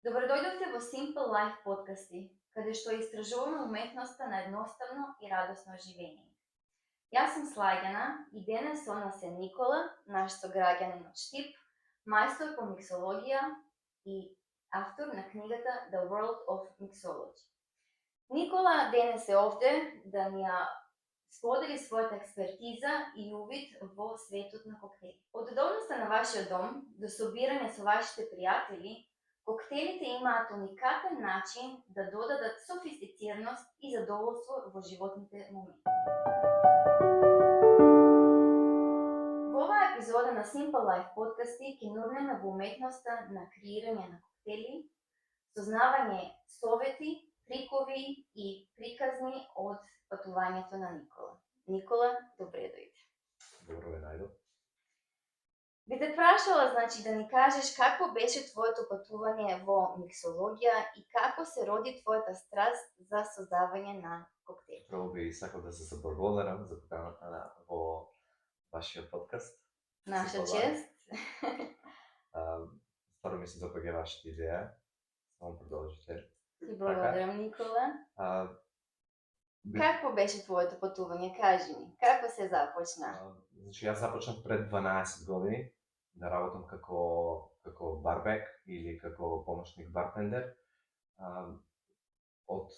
Добродојдовте во Simple Life подкасти, каде што истражуваме уметноста на едноставно и радосно живење. Јас сум Слаѓана и денес со нас е Никола, наш сограѓанин од Штип, мајстор по миксологија и автор на книгата The World of Mixology. Никола денес е овде да ни ја сподели својата експертиза и увид во светот на коктейли. Од удобноста на вашиот дом до собирање со вашите пријатели, коктейлите имаат уникатен начин да додадат софистицираност и задоволство во животните моменти. Во оваа епизода на Simple Life подкасти ќе нурнеме во уметноста на креирање на коктейли, сознавање совети, трикови и приказни од патувањето на Никола. Никола, добре дојде. Добро ве најдов. Би те прашала, значи, да ни кажеш како беше твоето патување во миксологија и како се роди твојата страст за создавање на коктейли. Прво би сакал да се заблагодарам за поканата во вашиот подкаст. Наша чест. Стварно ми се допаѓа вашата идеја. Само продолжите. Ти благодарам, Никола. Би- Какво беше твоето патување? Кажи ми, како се започна? Значи, јас започнав пред 12 години да работам како барбек или како помошник бартендер. Од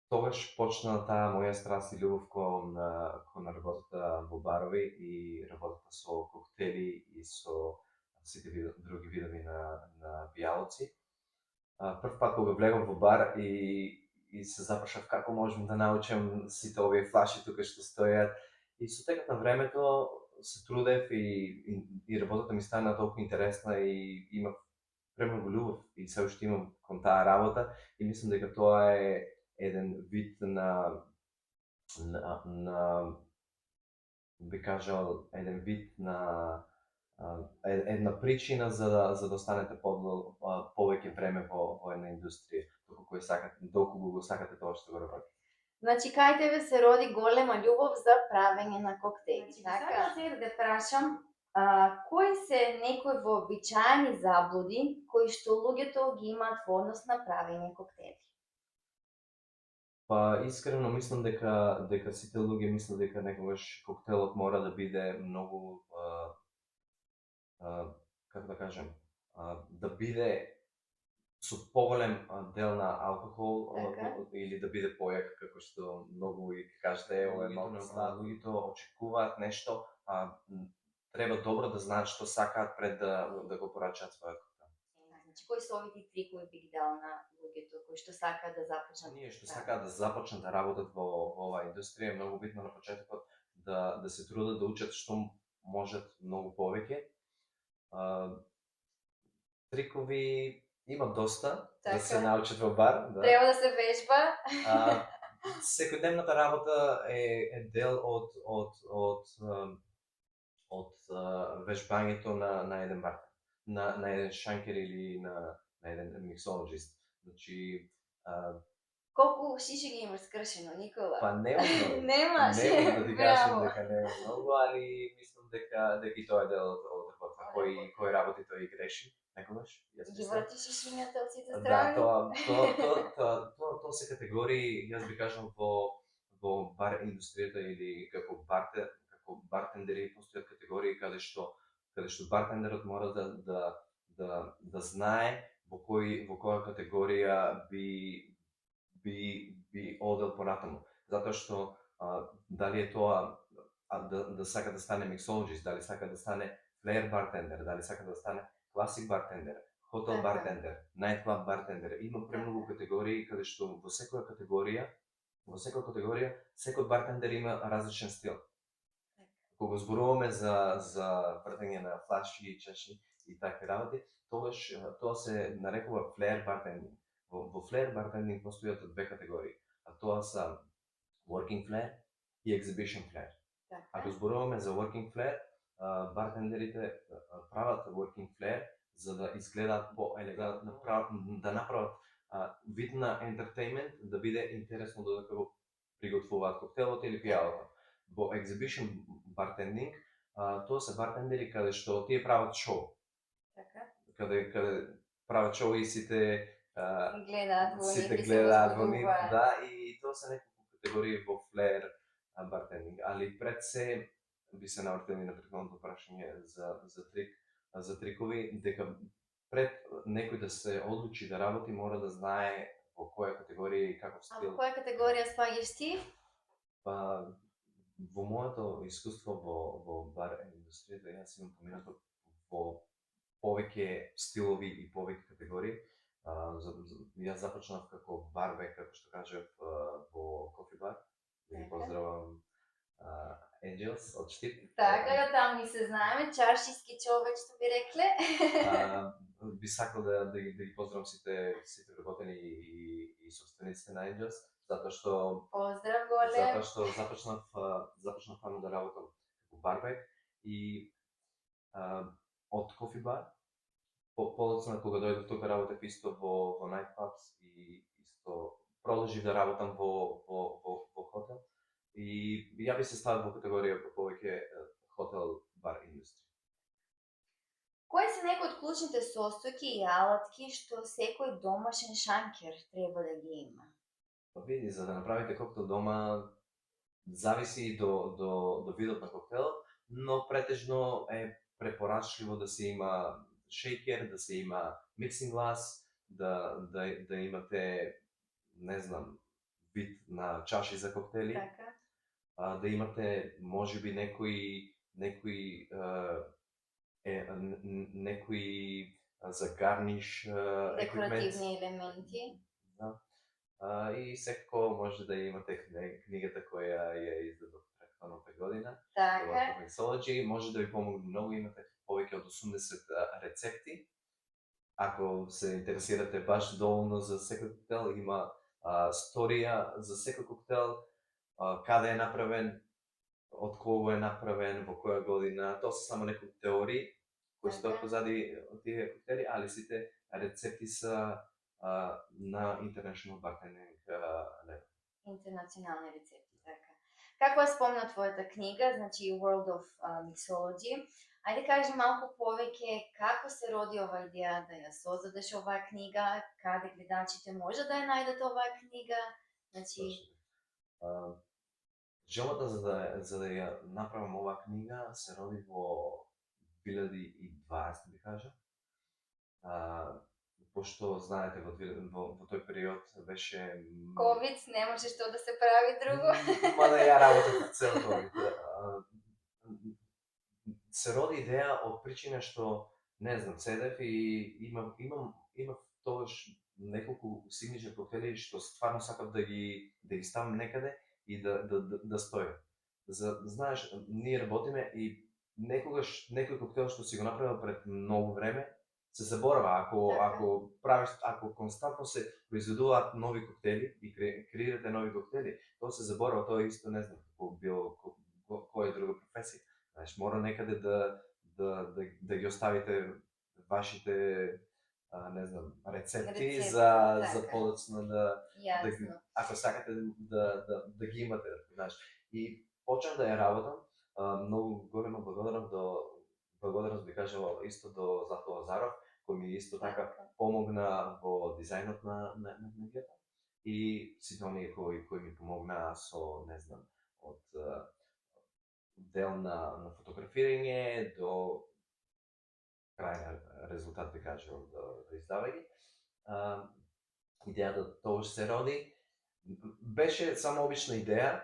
тогаш почна таа моја страст и љубов кон работата во барови и работата со коктели и со сите други видови на пијалоци. Прв пат кога влегов во бар и се запрашав како можам да научам сите овие флаши тука што стојат. И со текот на времето се трудев и работата ми стана толку интересна и имав премногу љубов и се уште имам кон таа работа и мислам дека тоа е еден вид би кажал еден вид на една причина за да останете повеќе време во една индустрија, доколку го сакате тоа што го работите. Значи, кај тебе се роди голема љубов за правење на коктейли, Така? така? Сега да те прашам, кои се некои вообичаени заблуди кои што луѓето ги имаат во однос на правење коктейли? Па искрено мислам дека сите луѓе мислат дека некогаш коктелот мора да биде многу како да кажем, да биде со поголем дел на алкохол или да биде појак, како што многу и кажете, луѓето очекуваат нешто, треба добро да знаат што сакаат пред да го порачаат својот коктел. Значи, кои совети и трикови би ги дал на луѓето кои што сакаат да започнат? Ние што сакаат да започнат да работат во оваа индустрија, е многу битно на почетокот да се трудат да учат што можат многу повеќе. Трикови има доста да се научат во бар. Да. Треба да се вежба. Секојдневната работа е дел од вежбањето на еден бартер, на еден шанкер или на еден миксологист. Значи, колку шиши ги имаш скршено, Никола? Па немам. Немаш. Немам да ти кажам дека немам многу, али мислам дека и тоа е дел од работа. Кој работи тој и греши некогаш. Ги вртиш шишињата од сите страни. Да, тоа се категории, јас би кажал во бар индустријата или како бартендери постојат категории каде што бартендерот мора да знае во која категорија би одел понатаму. Затоа што дали е тоа да сака да стане миксологист, дали сака да стане флеер бартендер, дали сака да стане класик бартендер, хотел бартендер, најтклаб бартендер. Има премногу категории каде што во секоја категорија секој бартендер има различен стил. Кога зборуваме за вртење на флаши, чаши и такви работи, тогаш тоа се нарекува флеер бартендинг. Во флеер бартендинг постојат две категории, а тоа се working flair и exhibition flair. Ако зборуваме за working flair, бартендерите прават working flair за да изгледаат по-елегантно, да направат вид на ентертејмент, да биде интересно додека го приготвуваат коктелот или пијалото. Во exhibition бартендинг, тоа се бартендери каде што тие прават шоу. Каде прават шоу и сите Гледаат во нив сите и се гледаат во нив, возбудуваат. да, и тоа се неколку категории во флер бартендинг, али пред се би се навратили на претходното прашање за трикови, дека пред некој да се одлучи да работи, мора да знае во која категорија и каков А во стил. која категорија спаѓаш ти? Па, во моето искуство во бар индустријата, јас имам поминато во повеќе стилови и повеќе категории. Јас започнав како барбек, како што кажав, во кофи бар. Да ги Така. поздравам Angels од Штип. Така, таму и се знаеме, чаршиски човек што би рекле. Би сакал да ги поздравам сите вработени и собствениците на Angels, затоа што Поздрав голем. започнав рано да работам како барбек и од кофи бар. Подоцна кога дојдов тука работев исто во night clubs и исто продолжив да работам во хотел. И ја би се ставил во категорија повеќе хотел бар индустрија. Кои се некои од клучните состојки и алатки што секој домашен шанкер треба да ги има? Па види, за да направите коктел дома, зависи до видот на коктел, но претежно е препорачливо да се има шейкер, да се има миксинг глас, да имате, не знам, вид на чаши за коктели, Така. да имате можеби некои за гарниш Декоративни елементи. Да. И секако може да имате книгата која ја издадов претходната година. Така. Mixology може да ви помогне многу, имате повеќе од 80 рецепти. Ако се интересирате баш доволно за секој коктел, има сторија за секој коктел, каде е направен, од кого е направен, во која година. Тоа се само некои теории кои стојат позади тие коктели, али сите рецепти се на International Bartending level. Интернационални рецепти, така. Како е спомна твојата книга, значи World of Mixology, ајде кажи малку повеќе како се роди оваа идеја да ја создадеш оваа книга, каде гледачите може да ја најдат оваа книга, значи... Желата за да ја направам оваа книга се роди во 2020, би кажа. Пошто знаете во тој период беше ковид, не може што да се прави друго. Мада ја работев цел ковид. Се роди идеја од причина што не знам, седев и имам тогаш неколку сигничер коктели што стварно сакав да ги ставам некаде и да стојат. Знаеш, ние работиме и некогаш некој коктел што си го направил пред многу време се заборава. Ако константно се произведуваат нови коктели и креирате нови коктели, тоа се заборава, тоа е исто, не знам, како било која друга професија. Знаеш, мора некаде да ги оставите вашите не знам, рецепти за подоцна ако сакате да ги имате, знаеш. И почнав да ја работам, многу голема благодарност би кажал исто до Злато Лазаров, кој ми исто така помогна во дизајнот на книгата. И сите оние кои ми помогнаа со, не знам, од дел на фотографирање до крајен резултат би кажал до издавање. Идејата тогаш се роди. Беше само обична идеја.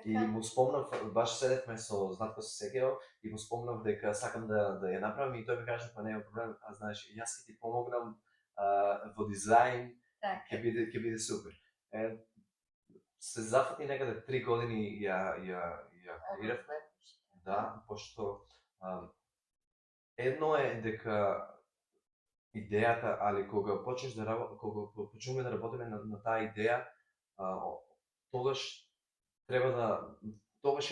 И му спомнав, баш седевме со Златко Сесегио и му спомнав дека сакам да ја направам и тој ми кажа па нема проблем, знаеш, јас ќе ти помогнам во дизајн, ќе биде супер. Се зафати некаде 3 години ја креиравме, да, пошто едно е дека идејата, али кога почнеме да работиме на таа идеја, тогаш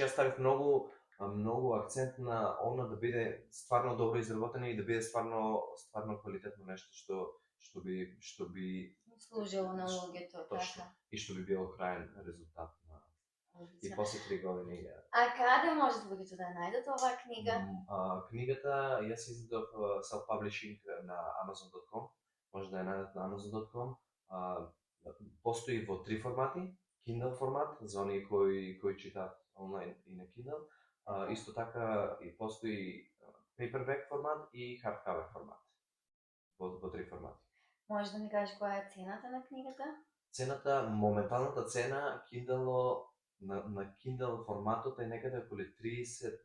јас ставив многу акцент на она да биде стварно добро изработено и да биде стварно квалитетно нешто што би служило на луѓето, така. И што би било крајен резултат на и после 3 години. А каде можат луѓето да ја најдат оваа книга? Книгата јас издадов self-publishing на amazon.com. може да ја најдат на Amazon.com. Постои во 3 формати, Kindle формат за оние кои читаат онлайн и на Kindle. Исто така и постои paperback формат и hardcover формат. Во 3 формати. Може да ми кажеш која е цената на книгата? Цената, моменталната цена Kindle на Kindle форматот е некаде околу $30.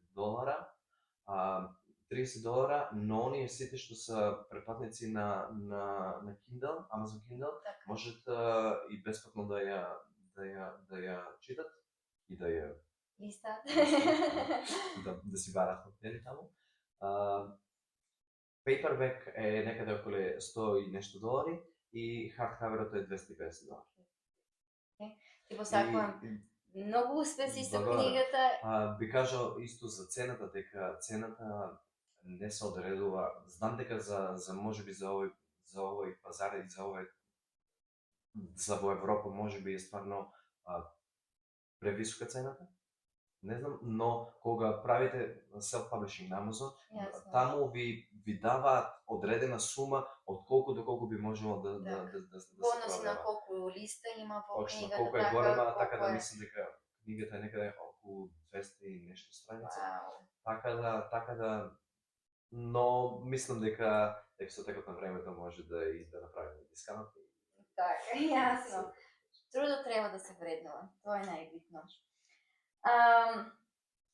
$30, но оние сите што се претплатници на Kindle, Amazon Kindle, Така. можат и бесплатно да ја читат и да ја Листат. да си барат коктели таму. Paperback е некаде околу 100 и нешто долари и hardcoverот е $250. Ти посакувам многу успеси со книгата. Би кажал исто за цената, дека цената не се одредува. Знам дека за можеби за овој пазар и за во Европа можеби е стварно превисока цената. Не знам, но кога правите self-publishing на Amazon, таму ви даваат одредена сума од колку до колку би можело да се Бонус на колку листа има во точно, книгата. колку е голема, така да мислам дека книгата е некаде околу 200 и нешто страници. Така да, но мислам дека со текот на времето може да направиме дискаунт. Така, јасно. Трудот треба да се вреднува. Тоа е најбитно.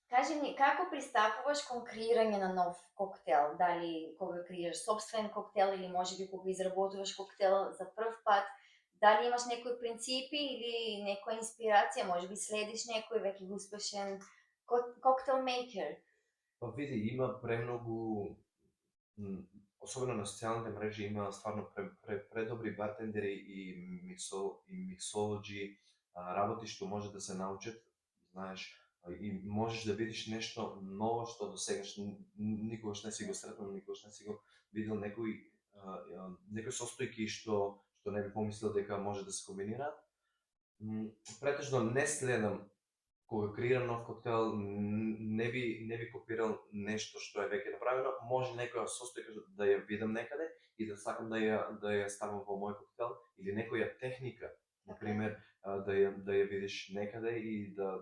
Кажи ми, како пристапуваш кон креирање на нов коктел? Дали кога креираш собствен коктел или можеби кога изработуваш коктел за прв пат? Дали имаш некои принципи или некоја инспирација? Можеби следиш некој веќе успешен коктел мейкер? Па види, има премногу, особено на социјалните мрежи, има стварно предобри бартендери и миксолоджи, работи што може да се научат, знаеш, и можеш да видиш нешто ново што досегаш никогаш не си го сретнал, никогаш не си го видел некои состојки што не би помислил дека може да се комбинираат. Претежно не следам кога креирам нов коктел, не би копирал нешто што е веќе направено. Може некоја состојка да ја видам некаде и да сакам да ја ставам во мој коктел, или некоја техника, например, да ја видиш некаде и да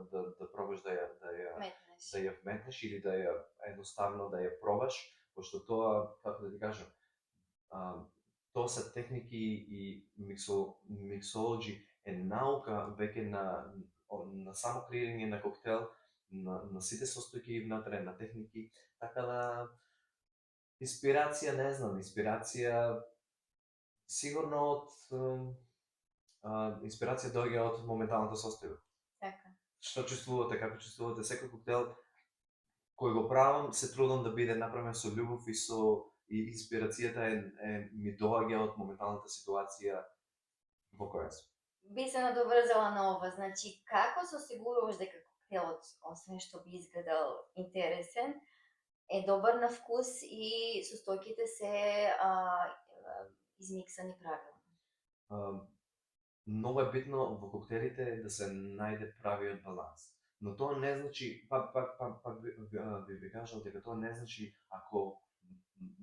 пробаш да ја вметнеш или да ја едноставно да ја пробаш, пошто тоа, како да ти кажам, тоа се техники и миксолоджи е наука веќе на само креирање на коктел, на сите состојки внатре, на техники, така да инспирација, не знам, сигурно од инспирација доаѓа од моменталната состојба. Така. Што чувствувате, како чувствувате секој коктел кој го правам, се трудам да биде направен со љубов и инспирацијата ми доаѓа од моменталната ситуација во која сум. Би се надоврзала на ова, значи како се осигуруваш дека коктелот, освен што би изгледал интересен, е добар на вкус и состојките се измиксани правилно? Многу е битно во коктелите да се најде правиот баланс. Но тоа не значи, би кажал дека тоа не значи ако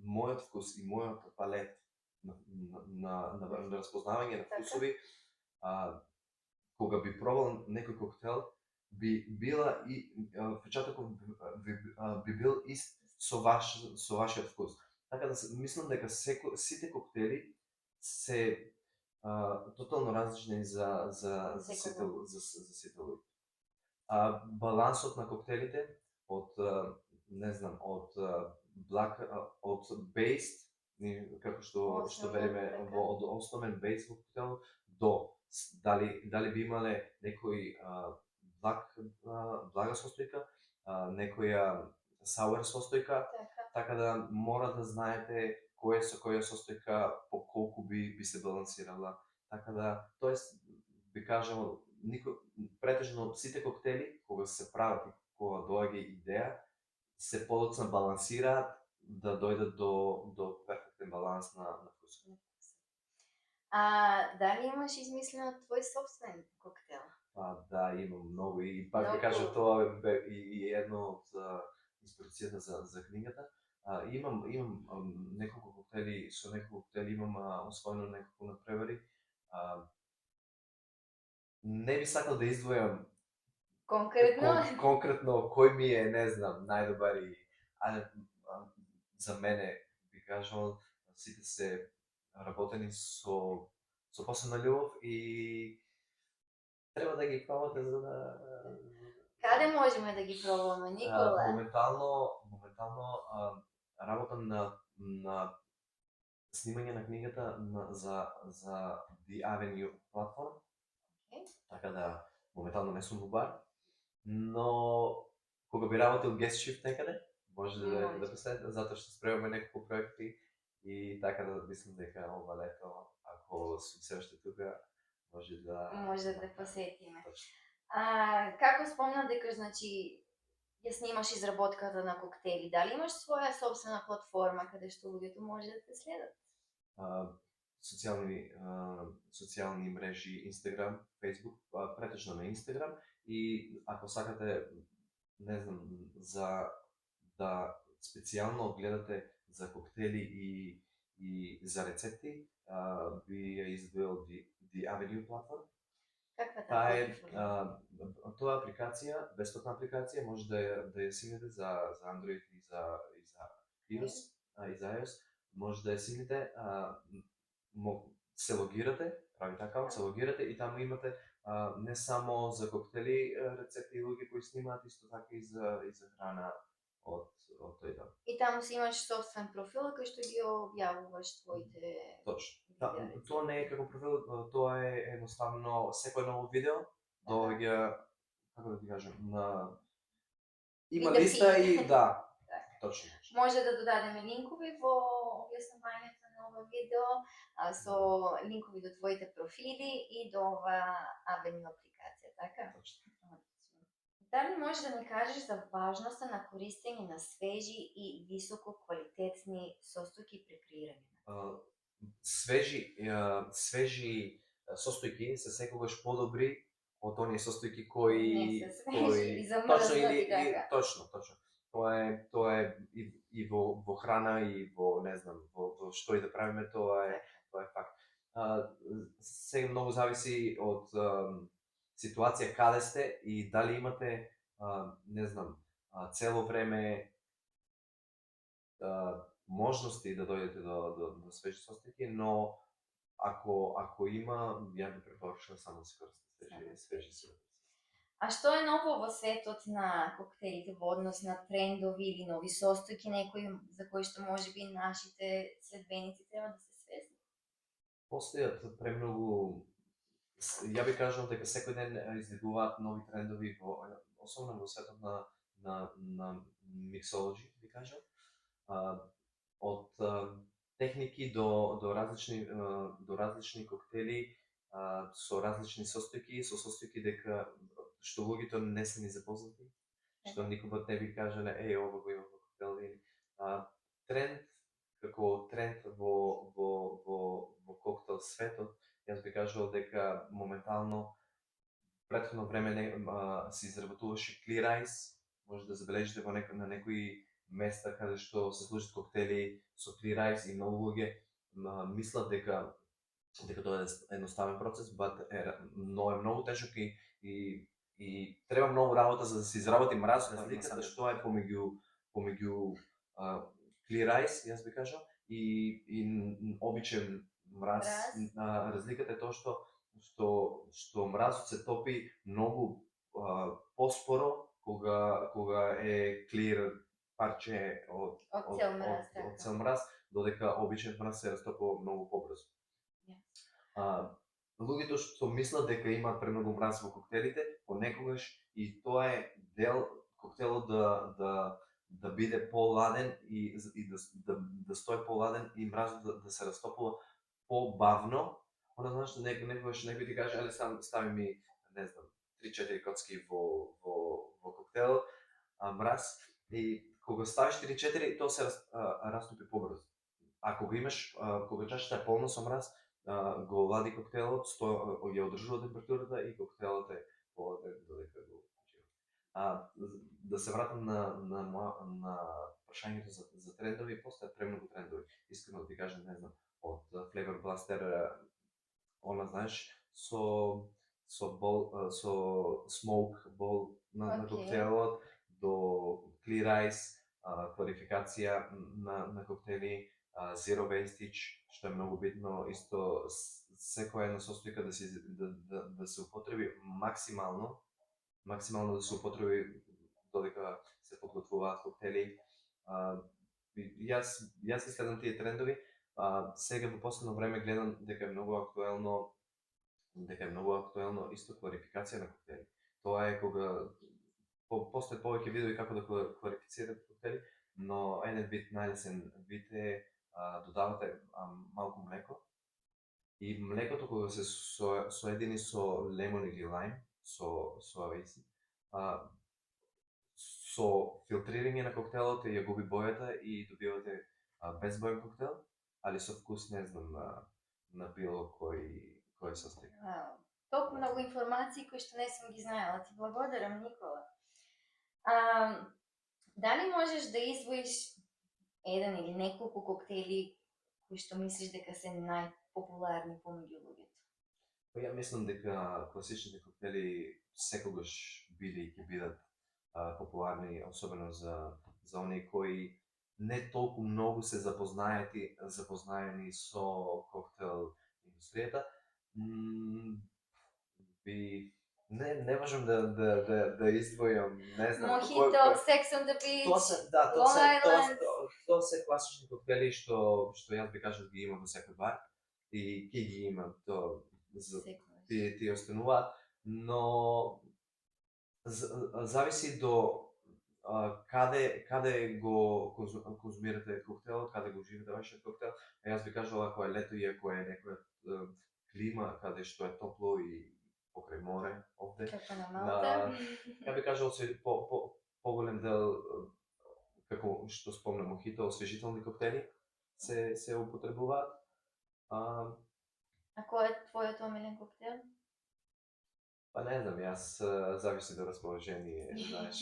мојот вкус и мојот палет на распознавање на вкусови, кога би пробал некој коктел, би била и впечатокот би бил ист со вашиот вкус. Така да мислам дека сите коктели се тотално различни за сите луѓе. Балансот на коктелите од не знам, од based, како што велиме, од основен бейс во коктел до дали би имале некој блага состојка, некоја sour состојка, така да мора да знаете која со која состојка по колку би се балансирала. Така да, тоест би кажал, претежно сите коктели кога се прават и кога доаѓа идеја, се подоцна балансираат да дојдат до перфектен баланс на вкусот. Дали имаш измислено твој собствен коктел? Да, имам многу и пак да кажам, тоа е и едно од инспирацијата за книгата. Имам неколку коктели, со неколку коктели имам освоено неколку надпревари. Не би сакал да издвојам Конкретно? конкретно кој ми е, не знам, најдобар и а, за мене би кажал сите се работени со посебна љубов и треба да ги пробате за да Каде можеме да ги пробаме, Никола? моментално работам на снимање на книгата за The Avenue платформа. Океј. Така да моментално не сум во бар, но кога би работил guest shift некаде, може да последите, затоа што спремаме неколку проекти и така да мислам дека ова лето, ако сум се уште тука, може да те посетиме. Точно. Како спомна дека, значи, ја снимаш изработката на коктели, дали имаш своја собствена платформа каде што луѓето може да те следат? Социјални мрежи, Instagram, Facebook, претежно на Instagram и ако сакате, не знам, за да специјално гледате за коктели и за рецепти, би ја издвоил The Avenue платформа. Каква Таа таа е платформа? тоа апликација, бесплатна апликација, може да ја симнете за Android и за iOS, и за iOS. Може да ја симнете, се логирате, правите акаунт, се логирате и таму имате не само за коктели рецепти и луѓе кои снимаат, исто така и за храна од тој дом. И таму си имаш собствен профил кај што ги објавуваш твоите. Точно. Тоа не е како профил, тоа е едноставно секој ново видео доаѓа, како да ти кажам, има листа и да. Точно. Може да додадеме линкови во објаснувањето на ова видео, со линкови до твоите профили и до ова Avenue апликација, така? Точно. Дали можеш да ни кажеш за важноста на користење на свежи и високо квалитетни состојки при креирање? Свежи состојки се секогаш подобри од оние состојки кои не се свежи или замрзнати така. Точно. Тоа е и во храна и во, не знам, во што и да правиме, тоа е факт. Сега многу зависи од ситуација каде сте и дали имате, не знам, цело време можности да дојдете до свежи состојки, но ако има, ја би препорачал само да се користите свежи состојки. А што е ново во светот на коктелите во однос на трендови или нови состојки, некои за кои што можеби нашите следбеници треба да се свесни? Постојат премногу, ја би кажал дека секој ден излегуваат нови трендови особено во светот на миксологи, би кажал. Од техники до различни коктели со различни состојки, со состојки дека што луѓето не се ни запознати, што никогаш не би кажале, ова го има во коктел. Тренд, како тренд во коктел светот, јас би кажал дека моментално претходно време се изработуваше clear ice, може да забележите на некои места каде што се служат коктели со clear ice и многу луѓе мислат дека тоа е едноставен процес, но е многу тежок и треба многу работа за да се изработи мраз. Разликата што е помеѓу clear ice, јас би кажал, и обичен мраз. Разликата е тоа што мразот се топи многу поспоро кога е clear парче од цел мраз, додека обичен мраз се растопува многу побрзо. Луѓето што мислат дека имаат премногу мраз во коктелите, понекогаш и тоа е дел коктелот да биде поладен и да стои поладен и мразот да се растопува побавно. Она знаеш некогаш некој ти каже, стави ми, не знам, 3-4 коцки во коктел, мраз, и кога ставиш 3-4, тоа се растопи побрзо. А кога чашата е полна со мраз, го лади коктелот, ја одржува температурата и коктелот е поладен додека го почива. Да се вратам на прашањето за трендови, постојат премногу трендови. Искрено да ти кажам, не знам, од Flavor Blaster, она знаеш, со smoke бол на коктейлот, до Clear Ice, квалификација на коктейли, Zero Wastage, што е многу битно, исто секоја една состојка да се употреби максимално да се употреби додека се подготвуваат коктели. Јас ги следам тие трендови. Сега во последно време гледам дека е многу актуелно исто квалификација на коктели. Тоа е кога постојат повеќе видови како да квалифицирате коктели, но еден вид најлесен вид е додавате малку млеко и млекото кога се соедини со лемон или лајм, со авејси, со филтрирање на коктелот ја губи бојата и добивате безбоен коктел, али со вкус, не знам, на било кој состав. Толку многу информации кои што не сум ги знаела. Ти благодарам, Никола. Дали можеш да издвоиш еден или неколку коктели кои што мислиш дека се најпопуларни помеѓу луѓето? Ја мислам дека класичните коктели секогаш биле и ќе бидат популарни, особено за оние кои не толку многу се запознаени со коктел индустријата. Не можам да издвојам, не знам. Мохито, Sex on the Beach, Long Island. Тоа се класични коктели што јас би кажал ги има во секој бар и ќе ги има, тие остануваат, но зависи до каде го конзумирате коктелот, каде го живите вашиот коктел. Јас би кажал, ако е лето и ако е некоја клима каде што е топло и покрај море овде, како на Малта, ја би кажал поголем дел, како што спомнам, мохито, освежителни коктели се употребуваат. А кој е твојот омилен коктел? Па не знам, јас зависи до расположение, знаеш.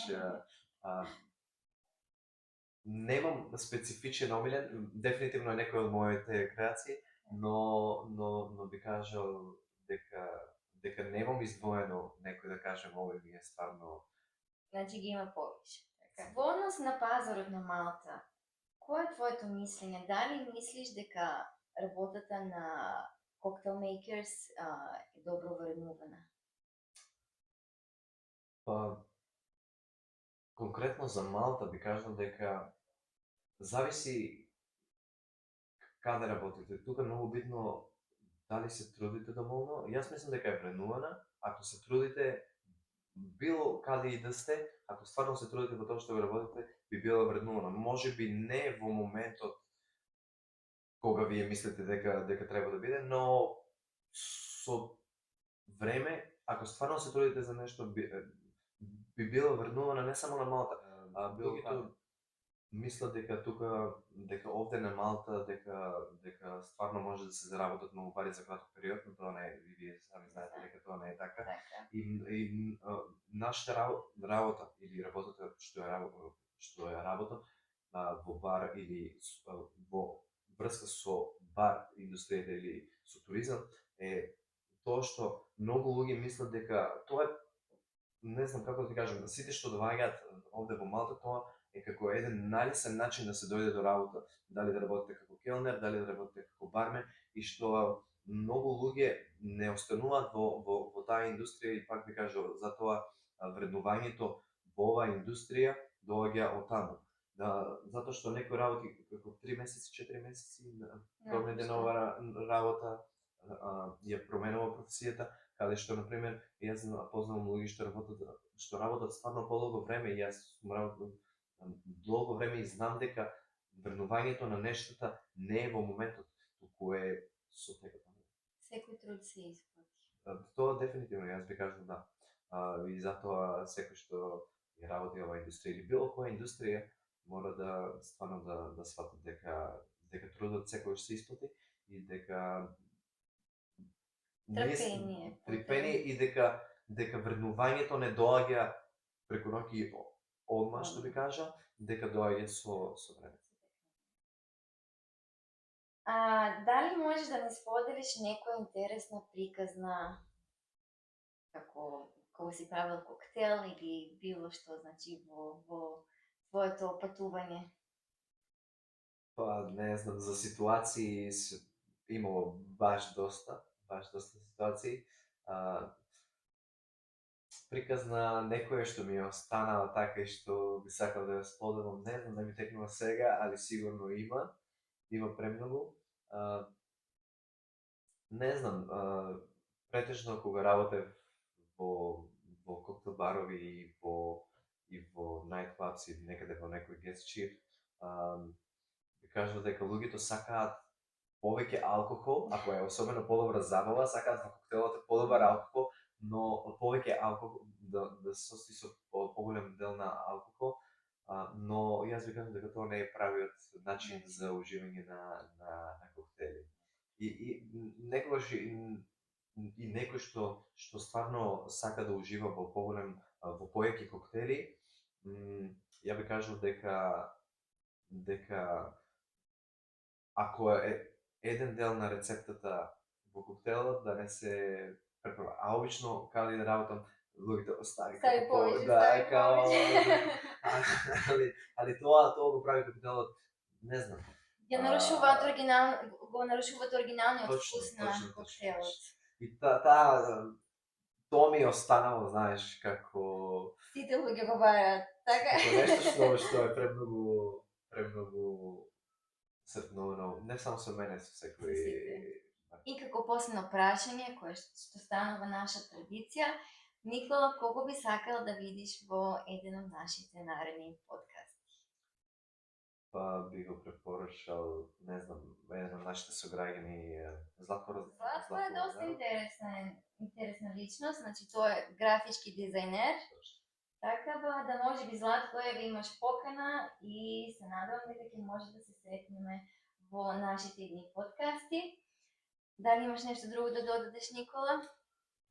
Немам специфичен омилен, дефинитивно е некој од моите креации, но би кажал дека немам издвоено некој да кажем овој ми е стварно. Значи ги има повеќе. Во однос на пазарот на Малта, кој е твоето мислење? Дали мислиш дека работата на коктел мейкерс е добро вреднувана? Па, конкретно за Малта би кажал дека зависи каде работите. Тука е многу битно дали се трудите доволно. Јас мислам дека е вреднувана. Ако се трудите, било каде и да сте, ако стварно се трудите во тоа што го работите, би била вреднувана. Може би не во моментот кога вие мислите дека треба да биде, но со време, ако стварно се трудите за нешто, би била вреднувана не само на Малта. Луѓето мислат дека овде на Малта дека стварно може да се заработат многу пари за краток период, но тоа не е, и вие сами знаете дека тоа не е така. И нашата работа или работата што ја работам во бар или во врска со бар индустријата или со туризам е тоа што многу луѓе мислат дека тоа е, не знам како да ти кажам, сите што доаѓаат овде во Малта, тоа е како еден најлесен начин да се дојде до работа. Дали да работите како келнер, дали да работите како бармен, и што многу луѓе не остануваат во таа индустрија, и пак би кажал, затоа вреднувањето во оваа индустрија доаѓа од таму. Затоа што некој работи како 3 месеци, 4 месеци, промени нова работа, ја променува професијата, каде што, например, јас познавам луѓе што работат стварно подолго време, и јас сум работил долго време и знам дека вреднувањето на нештата не е во моментот, туку е со текот. Секој труд се исплати. Тоа дефинитивно, јас би кажал да. И затоа секој што ја работи оваа индустрија или било која индустрија мора да стварно да свати дека трудот секогаш се исплати и дека трпение и дека вреднувањето не доаѓа преку ноќ одма, што би кажа, дека доаѓа со време. Дали можеш да ни споделиш некоја интересна приказна како си правил коктел или било што, значи, во твоето патување? Па, не знам, за ситуации имало баш доста ситуации. Приказна некоја што ми е останала така и што би сакал да ја споделам, не знам, не ми текнува сега, али сигурно има премногу. Не знам, претежно кога работев во коктел барови и во night clubs или некаде во некој guest shift, би кажал дека луѓето сакаат повеќе алкохол, ако е особено подобра забава, сакаат во коктелот подобар алкохол, но повеќе алкохол да се состои со поголем дел на алкохол, но јас ви кажам дека тоа не е правиот начин за уживање на коктели. И некогаш и некој што стварно сака да ужива во поеки коктели, ја би кажал дека ако е еден дел на рецептата во коктелот да не се препрва. А обично каде да работам, луѓето остави повеќе. Али тоа го прави коктелот, не знам. Го нарушуваат оригиналниот вкус на коктелот. И тоа ми е останало, знаеш, како Сите луѓе го бараат, така? Како нешто што е премногу српновено, не само со мене, со секој. И како последно прашање, кое што станува наша традиција, Никола, кого би сакал да видиш во еден од нашите наредни подкасти? Па би го препорачал, не знам, еден од нашите сограѓани, Златко е доста интересна личност, значи тој е графички дизајнер. Така да може би Златко имаш покана и се надевам дека ќе може да се сретнеме во нашите едни подкасти. Дали имаш нешто друго да додадеш, Никола?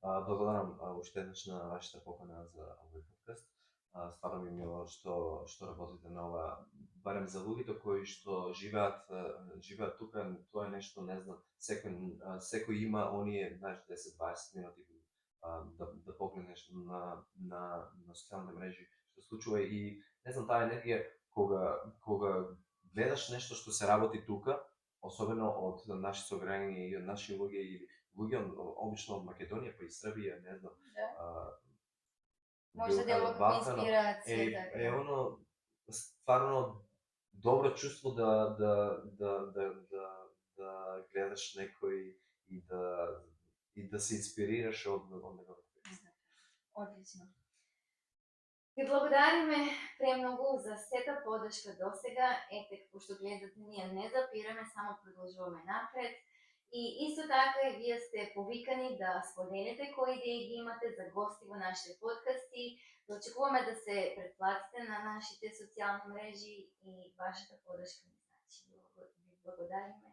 Благодарам уште еднаш на вашата покана за овој подкаст. Стварно ми е мило што работите на ова, барем за луѓето кои што живеат тука, тоа е нешто, не знам, секој има оние, знаеш, 10-20 минути да погледнеш на социјалните мрежи што случува и не знам, таа енергија кога гледаш нешто што се работи тука, особено од наши сограѓани и од наши луѓе или луѓе обично од Македонија па и Србија, не знам. Може да делува како инспирација, така. Е оно стварно добро чувство да гледаш некој и да се инспирираш од неговата песна. Одлично. Ви благодариме премногу за сета подршка досега. Ете, пошто гледате, ние не запираме, само продолжуваме напред. И исто така и вие сте повикани да споделите кои идеи ги имате за гости во нашите подкасти. Да очекуваме да се претплатите на нашите социјални мрежи и вашата подршка ни значи. Ви благодариме.